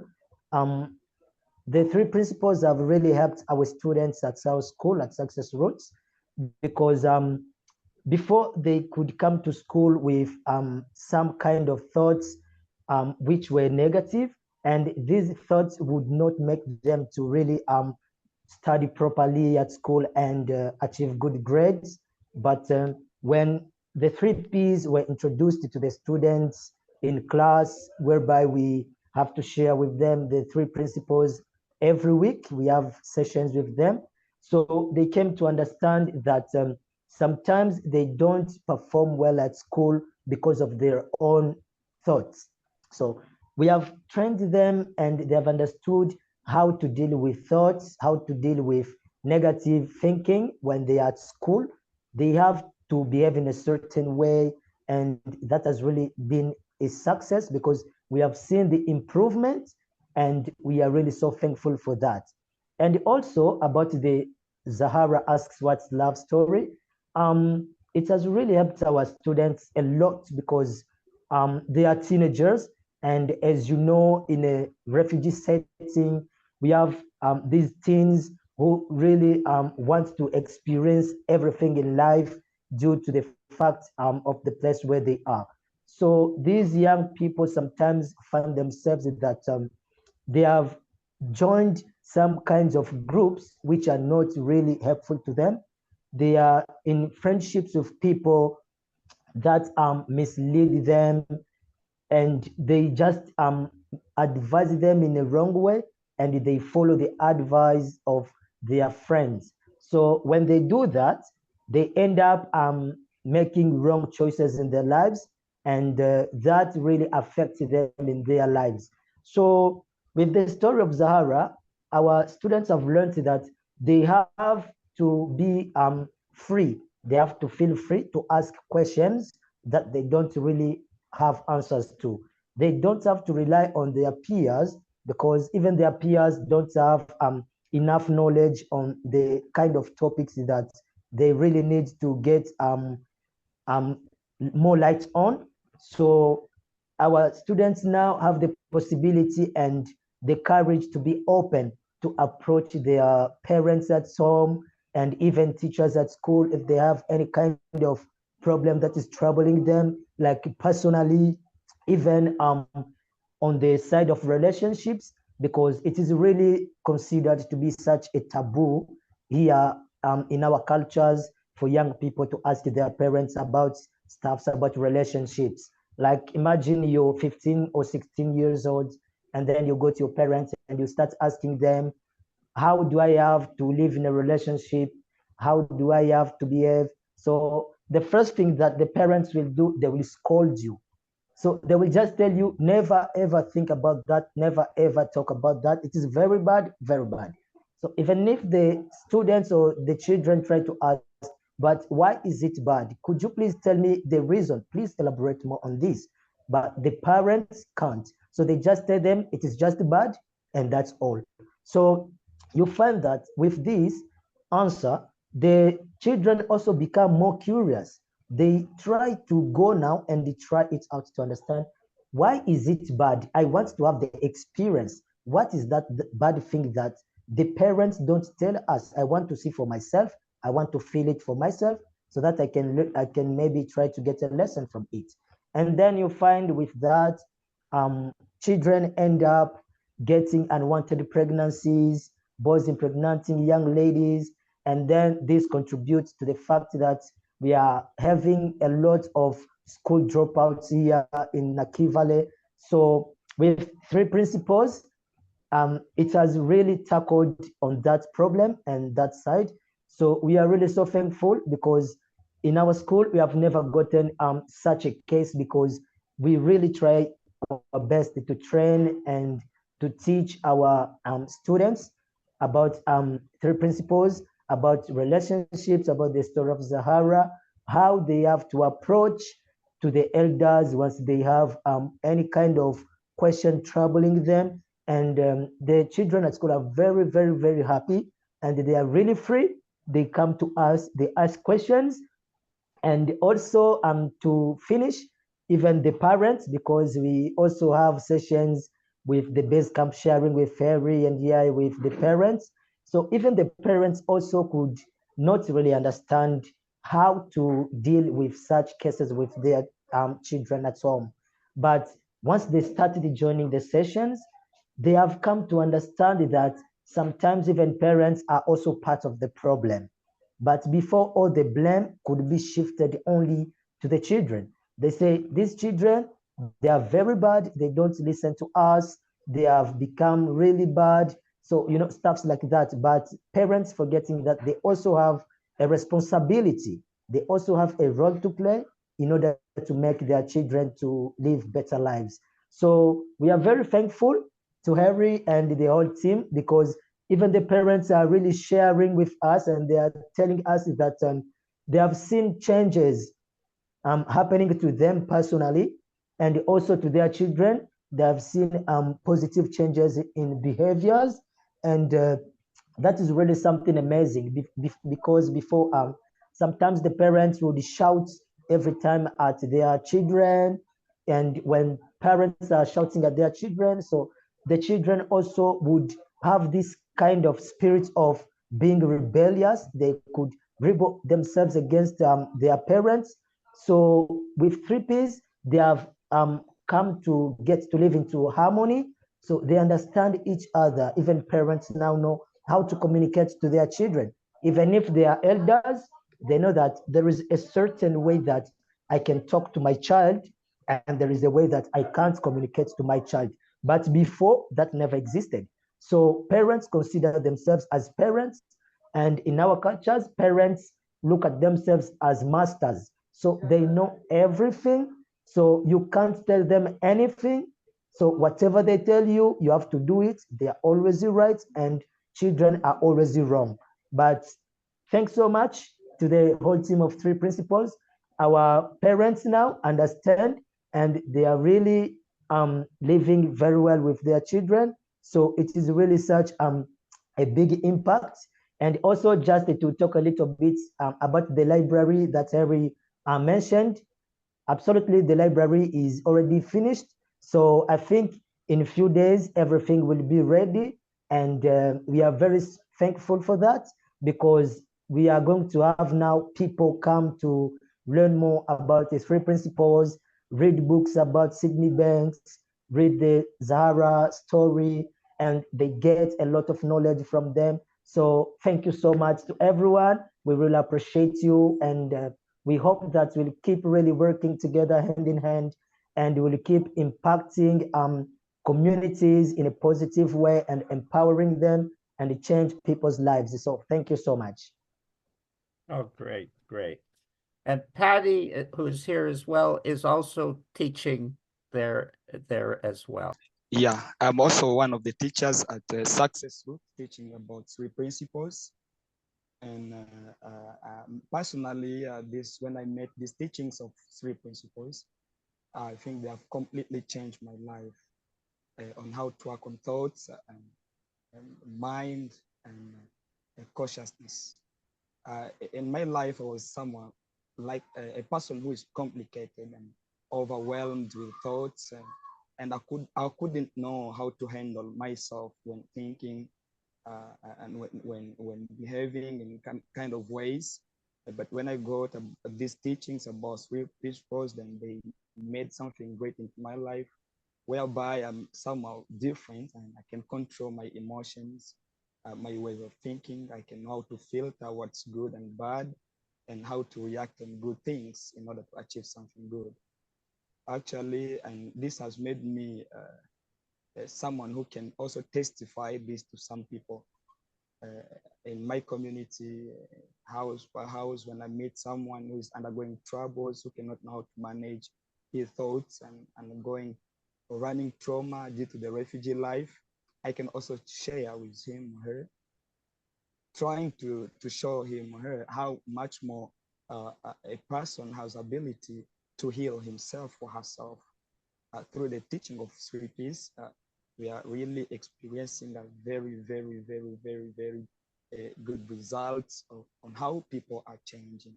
the three principles have really helped our students at our school at Success Roots because before they could come to school with some kind of thoughts which were negative, and these thoughts would not make them to really study properly at school and achieve good grades. But when the 3Ps were introduced to the students in class, whereby we have to share with them the three principles every week, we have sessions with them. So they came to understand that sometimes they don't perform well at school because of their own thoughts. So we have trained them and they have understood how to deal with thoughts, how to deal with negative thinking when they are at school. They have to behave in a certain way, and that has really been a success because we have seen the improvement, and we are really so thankful for that. And also about the Zahara Asks What's Love story, it has really helped our students a lot because they are teenagers. And as you know, in a refugee setting, we have these teens who really want to experience everything in life due to the fact of the place where they are. So these young people sometimes find themselves that they have joined some kinds of groups which are not really helpful to them. They are in friendships with people that mislead them, and they just advise them in a wrong way, and they follow the advice of their friends. So when they do that, they end up making wrong choices in their lives, and that really affects them in their lives. So with the story of Zahara, our students have learned that they have to be free. They have to feel free to ask questions that they don't really have answers to. They don't have to rely on their peers because even their peers don't have enough knowledge on the kind of topics that they really need to get um, more light on. So our students now have the possibility and the courage to be open to approach their parents at home and even teachers at school if they have any kind of problem that is troubling them, like personally, even on the side of relationships, because it is really considered to be such a taboo here in our cultures for young people to ask their parents about stuffs about relationships. Like imagine you're 15 or 16 years old, and then you go to your parents and you start asking them, how do I have to live in a relationship? How do I have to behave? So the first thing that the parents will do, they will scold you. So they will just tell you, never ever think about that, never ever talk about that. It is very bad, very bad. So even if the students or the children try to ask, but why is it bad? Could you please tell me the reason? Please elaborate more on this. But the parents can't. So they just tell them it is just bad, and that's all. So you find that with this answer, the children also become more curious. They try to go now and they try it out to understand, why is it bad? I want to have the experience. What is that bad thing that the parents don't tell us? I want to see for myself. I want to feel it for myself so that I can maybe try to get a lesson from it. And then you find with that, children end up getting unwanted pregnancies, boys impregnating young ladies, and then this contributes to the fact that we are having a lot of school dropouts here in Nakivale. So with three principles, it has really tackled on that problem and that side. So we are really so thankful because in our school, we have never gotten such a case because we really try our best to train and to teach our students about three principles, about relationships, about the story of Zahara, how they have to approach to the elders once they have any kind of question troubling them. And the children at school are very, very, very happy, and they are really free. They come to us, they ask questions, and also to finish, even the parents, because we also have sessions with the base camp sharing with Ferry and yeah, with the parents. So even the parents also could not really understand how to deal with such cases with their children at home. But once they started joining the sessions, they have come to understand that sometimes even parents are also part of the problem. But before all the blame could be shifted only to the children. They say, these children, they are very bad. They don't listen to us. They have become really bad. So, stuffs like that. But parents forgetting that they also have a responsibility they also have a role to play in order to make their children to live better lives. So we are very thankful to Harry and the whole team, because even the parents are really sharing with us, and they are telling us that they have seen changes happening to them personally and also to their children. They have seen positive changes in behaviors, and that is really something amazing, because before sometimes the parents would shout every time at their children, and when parents are shouting at their children, so the children also would have this kind of spirit of being rebellious. They could rebel themselves against their parents. So with 3Ps, they have come to get to live into harmony. So they understand each other. Even parents now know how to communicate to their children. Even if they are elders, they know that there is a certain way that I can talk to my child, and there is a way that I can't communicate to my child. But before, that never existed. So parents consider themselves as parents, and in our cultures, parents look at themselves as masters. So they know everything. So you can't tell them anything. So whatever they tell you, you have to do it. They are always right, and children are always wrong. But thanks so much to the whole team of 3 principals. Our parents now understand, and they are really living very well with their children. So it is really such a big impact. And also just to talk a little bit about the library that Harry mentioned. Absolutely, the library is already finished. So I think in a few days, everything will be ready. And we are very thankful for that, because we are going to have now people come to learn more about the 3 principles, read books about Sydney Banks, read the Zahara story, and they get a lot of knowledge from them. So thank you so much to everyone. We really appreciate you, and we hope that we'll keep really working together hand in hand, and we'll keep impacting communities in a positive way and empowering them and change people's lives. So thank you so much. Oh, great, great. And Patty, who's here as well, is also teaching there as well. Yeah, I'm also one of the teachers at Success Group, teaching about 3 principles. And personally, when I met these teachings of 3 principles, I think they have completely changed my life on how to work on thoughts and mind and consciousness. In my life, I was someone like a person who is complicated and overwhelmed with thoughts, and I couldn't know how to handle myself when thinking and when behaving in kind of ways. But when I got these teachings about 3 principles, then they made something great into my life, whereby I'm somehow different and I can control my emotions, my ways of thinking. I can know how to filter what's good and bad, and how to react on good things in order to achieve something good. Actually, and this has made me someone who can also testify this to some people in my community, house by house. When I meet someone who is undergoing troubles, who cannot know how to manage his thoughts and going or running trauma due to the refugee life, I can also share with him or her, trying to show him or her how much more a person has ability to heal himself or herself. Through the teaching of 3Ps, we are really experiencing a very, very, very, very, very good results on how people are changing.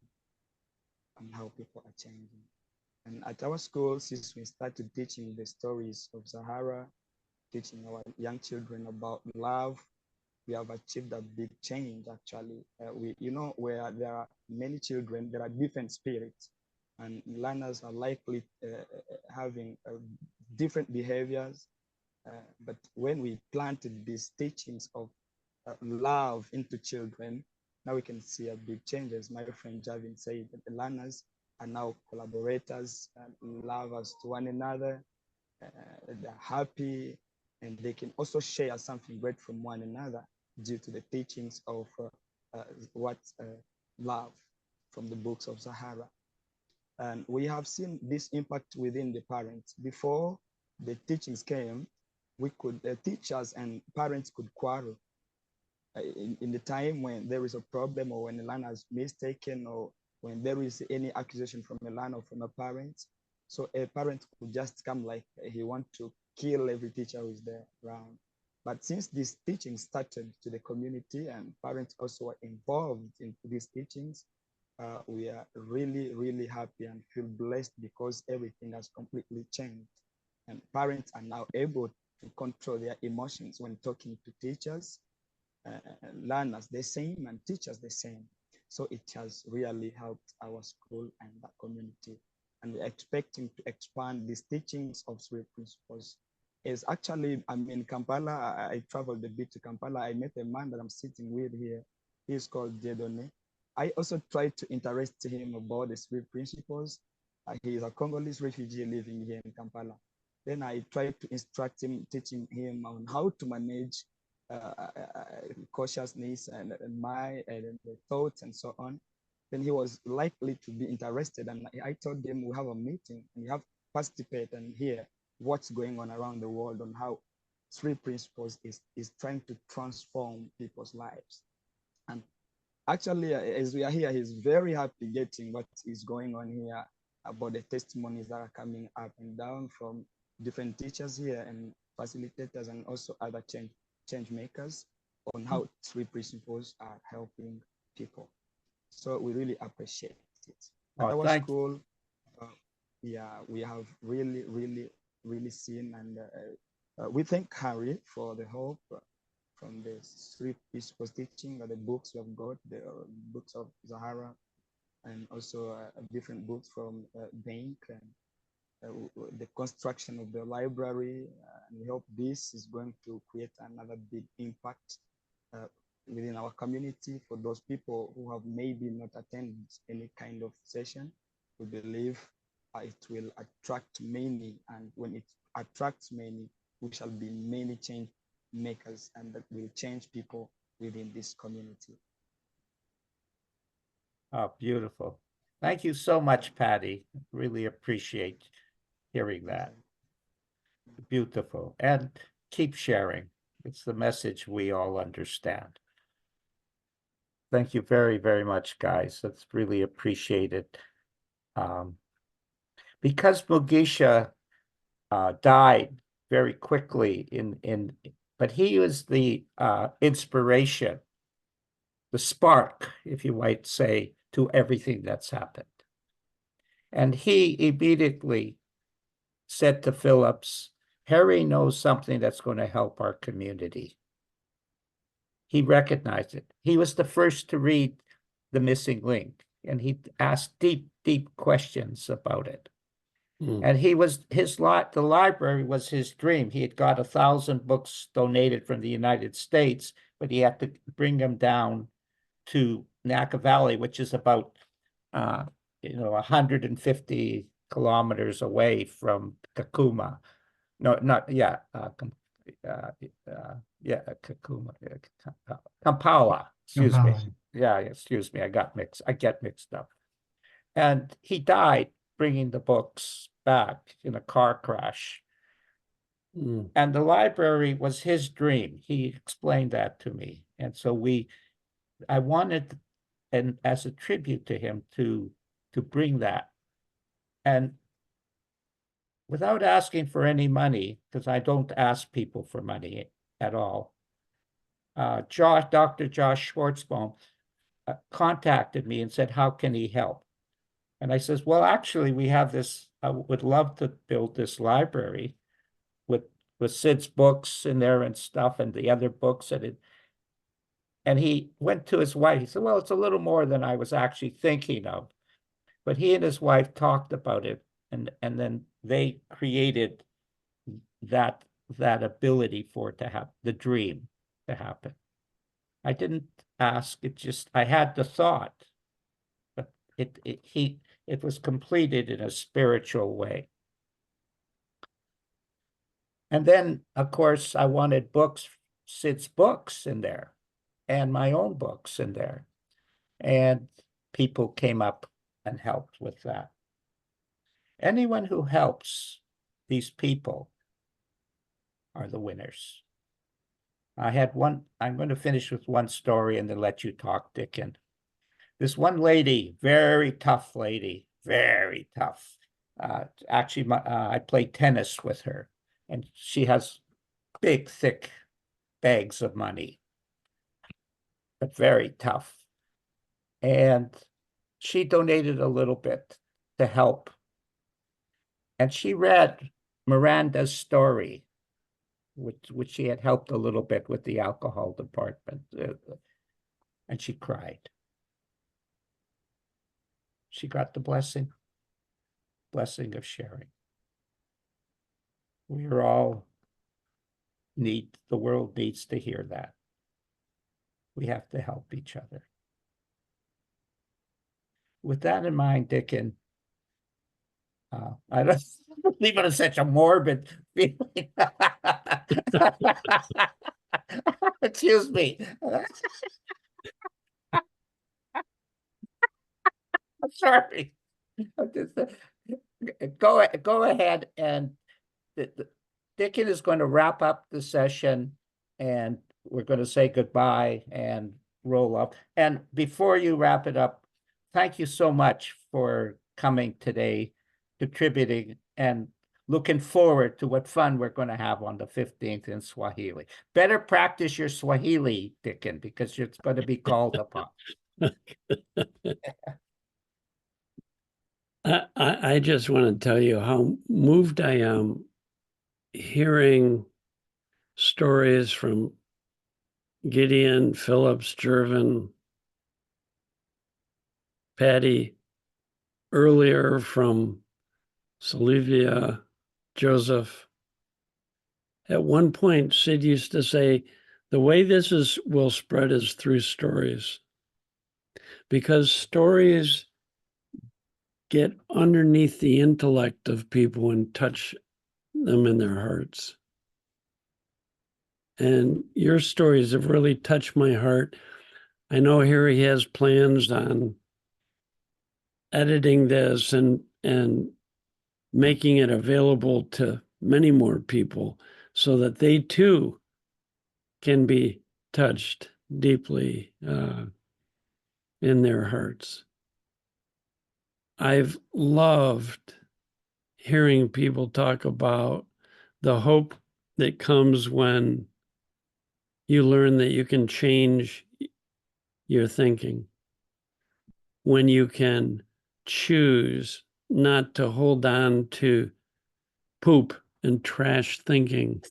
And at our school, since we started teaching the stories of Zahara, teaching our young children about love, we have achieved a big change. Actually, where there are many children, there are different spirits, and learners are likely having different behaviors. But when we planted these teachings of love into children, now we can see a big changes. My friend Gervin said that the learners are now collaborators and lovers to one another. They're happy, and they can also share something great from one another due to the teachings of what love. from the books of Sahara. And we have seen this impact within the parents. Before the teachings came, teachers and parents could quarrel. In the time when there is a problem, or when a learner is mistaken, or when there is any accusation from a learner or from a parent, so a parent could just come like he wants to kill every teacher who is there around. But since these teachings started to the community and parents also were involved in these teachings, we are really, really happy and feel blessed because everything has completely changed. And parents are now able to control their emotions when talking to teachers, learners the same, and teachers the same. So it has really helped our school and the community. And we're expecting to expand these teachings of three principles. Is actually, I'm in Kampala. I traveled a bit to Kampala. I met a man that I'm sitting with here. He's called Gideon. I also tried to interest him about the three principles. He is a Congolese refugee living here in Kampala. Then I tried to instruct him, teaching him on how to manage cautiousness and the thoughts and so on. Then he was likely to be interested, and I told him we have a meeting and you have to participate and hear what's going on around the world on how three principles is trying to transform people's lives. And actually, as we are here, he's very happy getting what is going on here about the testimonies that are coming up and down from different teachers here and facilitators and also other change makers on how three principles are helping people. So we really appreciate it. At our school, yeah, we have really, really, really seen, and we thank Harry for the help from the three principles teaching, the books we have got, the books of Sahara, and also different books from Bank, and the construction of the library. And we hope this is going to create another big impact within our community for those people who have maybe not attended any kind of session. We believe it will attract many, and when it attracts many, we shall be many change makers, and that will change people within this community. Oh, beautiful. Thank you so much, Patty. Really appreciate hearing that. Beautiful. And keep sharing. It's the message we all understand. Thank you very, very much, guys. That's really appreciated. Because Mugisha died very quickly but he was the inspiration, the spark, if you might say, to everything that's happened. And he immediately said to Phillips, Harry knows something that's going to help our community. He recognized it. He was the first to read The Missing Link, and he asked deep, deep questions about it. And the library was his dream. He had got 1,000 books donated from the United States, but he had to bring them down to Nakivale, which is about 150 kilometers away from Kakuma. No, not Kakuma, Kampala. Excuse me. Yeah, excuse me. I get mixed up. And he died bringing the books back in a car crash. And the library was his dream. He explained that to me. And so I wanted, and as a tribute to him, to bring that. And without asking for any money, because I don't ask people for money at all, Dr. Josh Schwartzbaum contacted me and said, how can he help? And I says, well, actually, we have this, I would love to build this library with Sid's books in there and stuff and the other books. And he went to his wife. He said, well, it's a little more than I was actually thinking of. But he and his wife talked about it, and then they created that ability for it to have the dream to happen. I didn't ask, I had the thought, but it was completed in a spiritual way. And then, of course, I wanted Sid's books in there, and my own books in there. And people came up and helped with that. Anyone who helps these people are the winners. I had one, I'm going to finish with one story and then let you talk, Dicken. This one lady, very tough lady, very tough. Actually, I played tennis with her, and she has big, thick bags of money, but very tough. And she donated a little bit to help. And she read Miranda's story, which she had helped a little bit with the alcohol department, and she cried. She got the blessing of sharing. We are all the world needs to hear that. We have to help each other. With that in mind, Dicken, I don't leave it as such a morbid feeling. Excuse me. I'm sorry. Go ahead, and Dicken is going to wrap up the session, and we're going to say goodbye and roll up. And before you wrap it up, thank you so much for coming today, contributing, and looking forward to what fun we're going to have on the 15th in Swahili. Better practice your Swahili, Dicken, because it's going to be called upon. I just want to tell you how moved I am hearing stories from Gideon, Phillips, Gervin, Pady, earlier from Sylvia, Joseph. At one point, Sid used to say, the way this will spread is through stories, because stories get underneath the intellect of people and touch them in their hearts. And your stories have really touched my heart. I know Harry has plans on editing this and making it available to many more people so that they too can be touched deeply in their hearts. I've loved hearing people talk about the hope that comes when you learn that you can change your thinking, when you can choose not to hold on to poop and trash thinking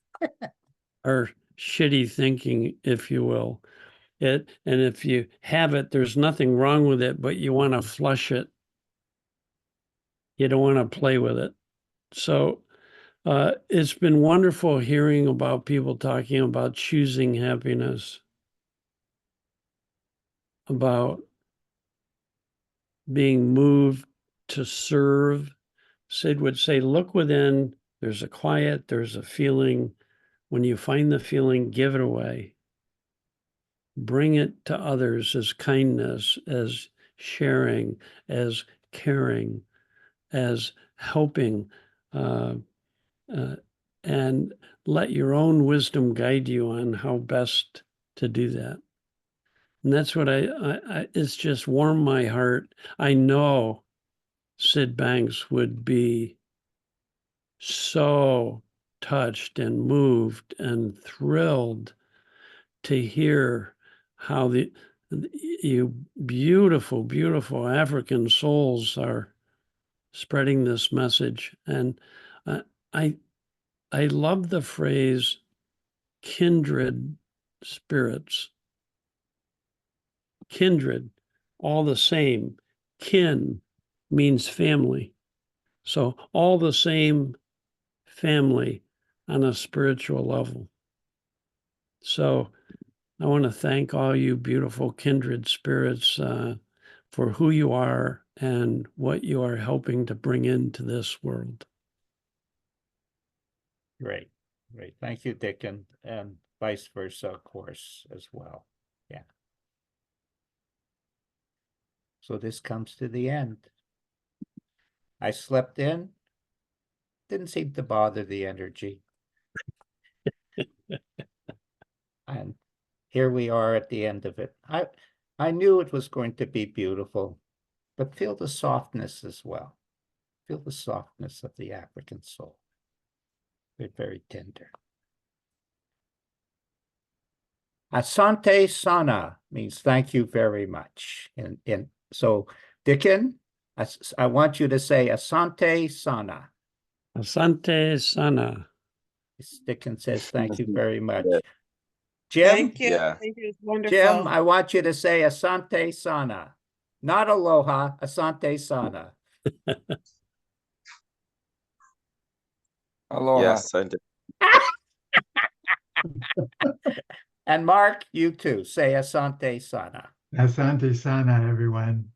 or shitty thinking, if you will. And if you have it, there's nothing wrong with it, but you want to flush it. You don't want to play with it. So it's been wonderful hearing about people talking about choosing happiness, about being moved to serve. Sid would say, look within, there's a quiet, there's a feeling. When you find the feeling, give it away. Bring it to others as kindness, as sharing, as caring, as helping, and let your own wisdom guide you on how best to do that. And that's what it's just warmed my heart. I know Sid Banks would be so touched and moved and thrilled to hear how you beautiful, beautiful African souls are spreading this message. And I love the phrase kindred spirits. Kindred, all the same. Kin means family. So all the same family on a spiritual level. So I want to thank all you beautiful kindred spirits for who you are and what you are helping to bring into this world. Great. Thank you, Dicken, and vice versa, of course, as well. Yeah. So this comes to the end. I slept in. Didn't seem to bother the energy. And here we are at the end of it. I knew it was going to be beautiful, but feel the softness as well. Feel the softness of the African soul. They're very tender. Asante sana means thank you very much. And so, Dicken, I want you to say Asante sana. Asante sana. Dicken says thank you very much. Yeah. Jim? Thank you. Yeah. Thank you. It's wonderful. Jim, I want you to say Asante sana. Not aloha, Asante sana. Aloha. Yes. And Mark, you too, say Asante sana. Asante sana, everyone.